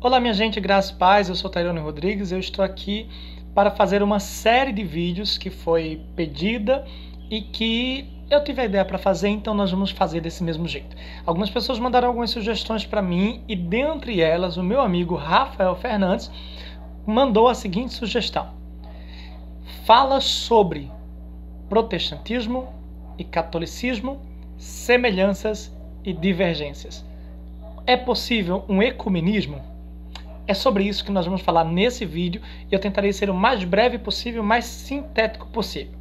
Olá minha gente, graças e paz, eu sou Tairone Rodrigues, eu estou aqui para fazer uma série de vídeos que foi pedida e que eu tive a ideia para fazer, então nós vamos fazer desse mesmo jeito. Algumas pessoas mandaram algumas sugestões para mim e dentre elas o meu amigo Rafael Fernandes mandou a seguinte sugestão: fala sobre protestantismo e catolicismo, semelhanças e divergências. É possível um ecumenismo? É sobre isso que nós vamos falar nesse vídeo e eu tentarei ser o mais breve possível, o mais sintético possível.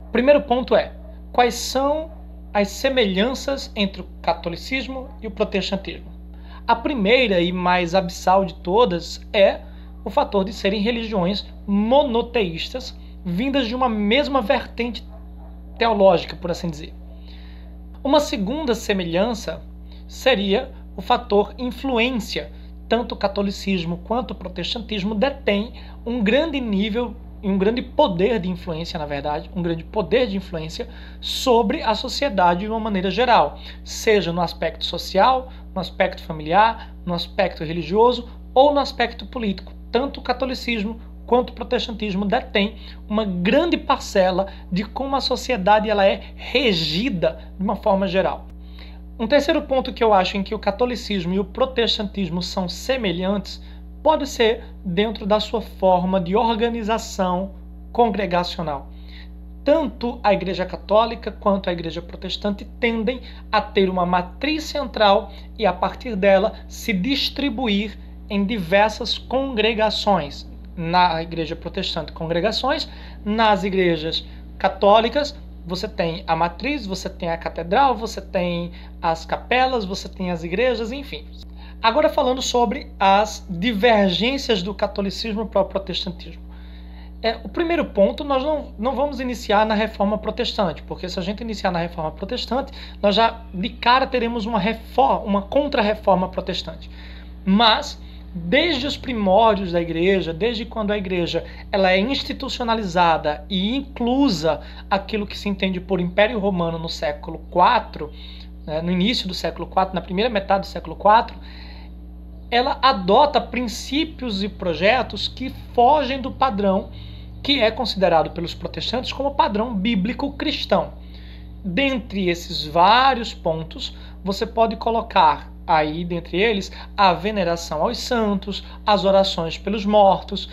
O primeiro ponto é: quais são as semelhanças entre o catolicismo e o protestantismo? A primeira e mais abissal de todas é o fator de serem religiões monoteístas, vindas de uma mesma vertente teológica, por assim dizer. Uma segunda semelhança seria o fator influência. Tanto o catolicismo quanto o protestantismo detêm um grande nível e um grande poder de influência, na verdade, um grande poder de influência sobre a sociedade de uma maneira geral, seja no aspecto social, no aspecto familiar, no aspecto religioso ou no aspecto político. Tanto o catolicismo quanto o protestantismo detêm uma grande parcela de como a sociedade ela é regida de uma forma geral. Um terceiro ponto que eu acho em que o catolicismo e o protestantismo são semelhantes pode ser dentro da sua forma de organização congregacional. Tanto a Igreja Católica quanto a Igreja Protestante tendem a ter uma matriz central e, a partir dela, se distribuir em diversas congregações. Na Igreja Protestante, congregações; nas igrejas católicas, você tem a matriz, você tem a catedral, você tem as capelas, você tem as igrejas, enfim. Agora falando sobre as divergências do catolicismo para o protestantismo. O primeiro ponto, nós não vamos iniciar na reforma protestante, porque se a gente iniciar na reforma protestante, nós já de cara teremos uma contra-reforma protestante. Mas desde os primórdios da igreja, desde quando a igreja ela é institucionalizada e inclusa aquilo que se entende por Império Romano no século IV, no início do século IV, na primeira metade do século IV, ela adota princípios e projetos que fogem do padrão que é considerado pelos protestantes como padrão bíblico cristão. Dentre esses vários pontos, você pode colocar aí, dentre eles, a veneração aos santos, as orações pelos mortos,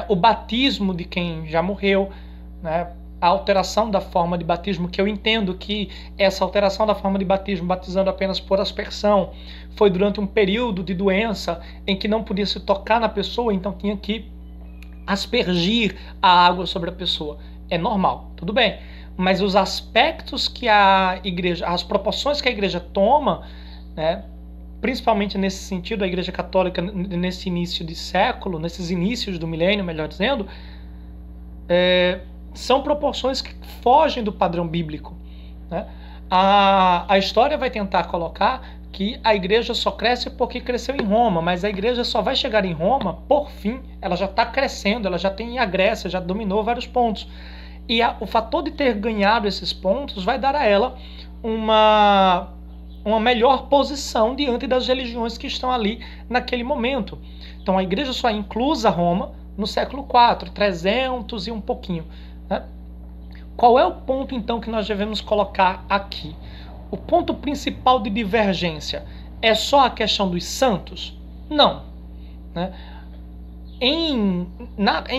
o batismo de quem já morreu, a alteração da forma de batismo, que eu entendo que essa alteração da forma de batismo, batizando apenas por aspersão, foi durante um período de doença em que não podia se tocar na pessoa, então tinha que aspergir a água sobre a pessoa. É normal, tudo bem. Mas os aspectos que a igreja, as proporções que a igreja toma, principalmente nesse sentido, a Igreja Católica nesse início de século, nesses inícios do milênio, melhor dizendo, são proporções que fogem do padrão bíblico. A história vai tentar colocar que a igreja só cresce porque cresceu em Roma, mas a igreja só vai chegar em Roma, por fim, ela já está crescendo, ela já tem a Grécia, já dominou vários pontos. E o fator de ter ganhado esses pontos vai dar a ela uma melhor posição diante das religiões que estão ali naquele momento. Então a igreja só é inclusa a Roma no século IV, 300 e um pouquinho. Qual é o ponto então que nós devemos colocar aqui? O ponto principal de divergência é só a questão dos santos? Não. Em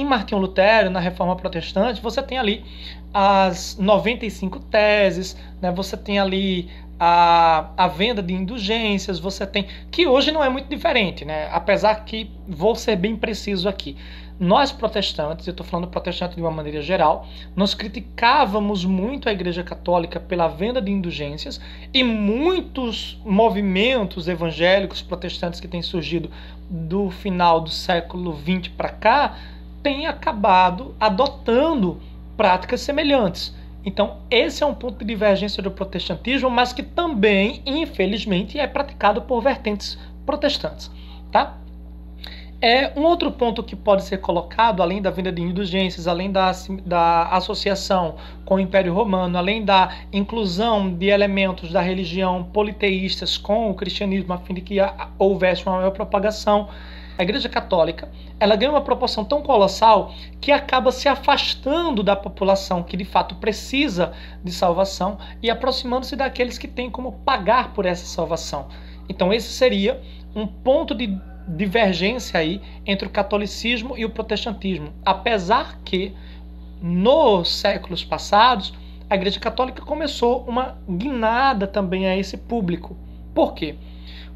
Martinho Lutero, na Reforma Protestante, você tem ali as 95 teses, você tem ali a venda de indulgências, você tem, que hoje não é muito diferente, apesar que, vou ser bem preciso aqui, nós protestantes, eu estou falando protestante de uma maneira geral, nós criticávamos muito a Igreja Católica pela venda de indulgências, e muitos movimentos evangélicos protestantes que têm surgido do final do século XX para cá, têm acabado adotando práticas semelhantes. Então, esse é um ponto de divergência do protestantismo, mas que também, infelizmente, é praticado por vertentes protestantes. Um outro ponto que pode ser colocado, além da venda de indulgências, além da associação com o Império Romano, além da inclusão de elementos da religião politeístas com o cristianismo, a fim de que houvesse uma maior propagação, a Igreja Católica, ela ganha uma proporção tão colossal que acaba se afastando da população que de fato precisa de salvação e aproximando-se daqueles que têm como pagar por essa salvação. Então esse seria um ponto de divergência aí entre o catolicismo e o protestantismo, apesar que nos séculos passados a Igreja Católica começou uma guinada também a esse público. Por quê?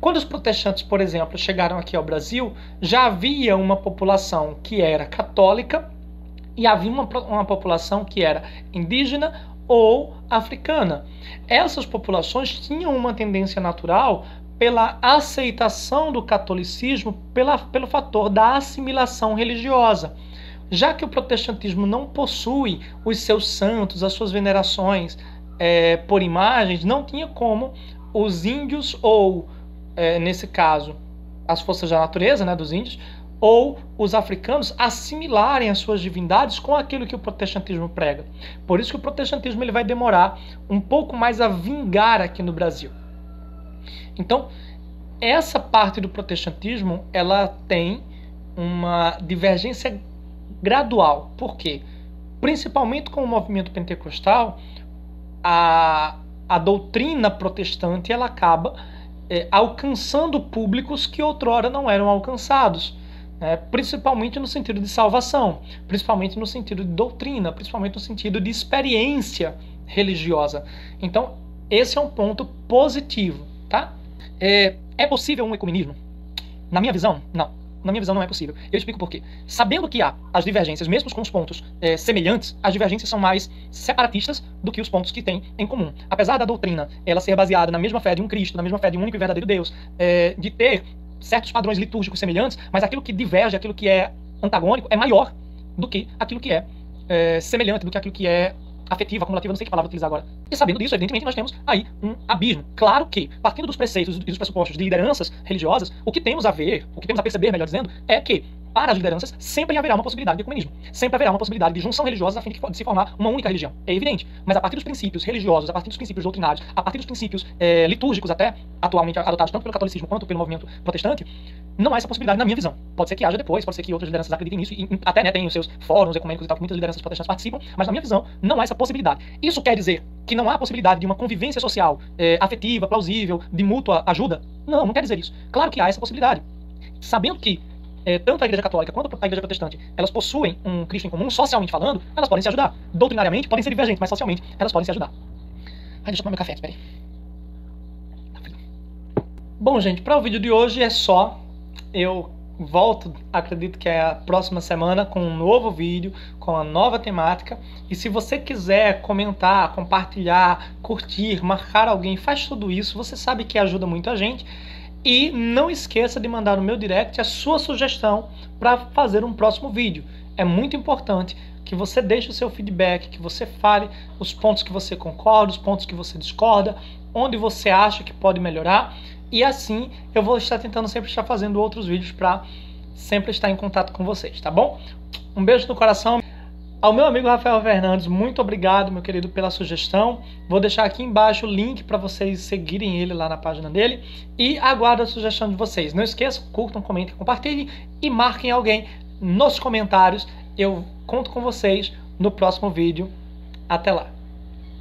Quando os protestantes, por exemplo, chegaram aqui ao Brasil, já havia uma população que era católica e havia uma população que era indígena ou africana. Essas populações tinham uma tendência natural pela aceitação do catolicismo pelo fator da assimilação religiosa. Já que o protestantismo não possui os seus santos, as suas venerações por imagens, não tinha como os índios ou, nesse caso, as forças da natureza, né, dos índios, ou os africanos assimilarem as suas divindades com aquilo que o protestantismo prega. Por isso que o protestantismo ele vai demorar um pouco mais a vingar aqui no Brasil. Então, essa parte do protestantismo, ela tem uma divergência gradual. Por quê? Principalmente com o movimento pentecostal, a doutrina protestante ela acaba alcançando públicos que outrora não eram alcançados, principalmente no sentido de salvação, principalmente no sentido de doutrina, principalmente no sentido de experiência religiosa. Então, esse é um ponto positivo, tá? É possível um ecumenismo? Na minha visão, não. Na minha visão não é possível. Eu explico por quê. Sabendo que há as divergências, mesmo com os pontos semelhantes, as divergências são mais separatistas do que os pontos que têm em comum. Apesar da doutrina ela ser baseada na mesma fé de um Cristo, na mesma fé de um único e verdadeiro Deus, de ter certos padrões litúrgicos semelhantes, mas aquilo que diverge, aquilo que é antagônico, é maior do que aquilo que é semelhante, do que aquilo que é afetiva, acumulativa, não sei que palavra utilizar agora. E sabendo disso, evidentemente, nós temos aí um abismo. Claro que, partindo dos preceitos e dos pressupostos de lideranças religiosas, o que temos a ver, o que temos a perceber, melhor dizendo, é que, para as lideranças, sempre haverá uma possibilidade de ecumenismo. Sempre haverá uma possibilidade de junção religiosa a fim de se formar uma única religião. É evidente. Mas a partir dos princípios religiosos, a partir dos princípios doutrinários, a partir dos princípios litúrgicos até, atualmente adotados tanto pelo catolicismo quanto pelo movimento protestante, não há essa possibilidade na minha visão. Pode ser que haja depois, pode ser que outras lideranças acreditem nisso, e até tem os seus fóruns ecumênicos e tal, que muitas lideranças protestantes participam, mas na minha visão, não há essa possibilidade. Isso quer dizer que não há possibilidade de uma convivência social afetiva, plausível, de mútua ajuda? Não quer dizer isso. Claro que há essa possibilidade. Sabendo que tanto a Igreja Católica quanto a Igreja Protestante, elas possuem um Cristo em comum, socialmente falando, elas podem se ajudar. Doutrinariamente, podem ser divergentes, mas socialmente, elas podem se ajudar. Deixa eu tomar meu café, espera aí. Bom, gente, para o vídeo de hoje é só. Eu volto, acredito que é a próxima semana, com um novo vídeo, com uma nova temática. E se você quiser comentar, compartilhar, curtir, marcar alguém, faz tudo isso. Você sabe que ajuda muito a gente. E não esqueça de mandar no meu direct a sua sugestão para fazer um próximo vídeo. É muito importante que você deixe o seu feedback, que você fale os pontos que você concorda, os pontos que você discorda, onde você acha que pode melhorar. E assim eu vou estar tentando sempre estar fazendo outros vídeos para sempre estar em contato com vocês, tá bom? Um beijo no coração. Ao meu amigo Rafael Fernandes, muito obrigado, meu querido, pela sugestão. Vou deixar aqui embaixo o link para vocês seguirem ele lá na página dele. E aguardo a sugestão de vocês. Não esqueçam, curtam, comentem, compartilhem e marquem alguém nos comentários. Eu conto com vocês no próximo vídeo. Até lá!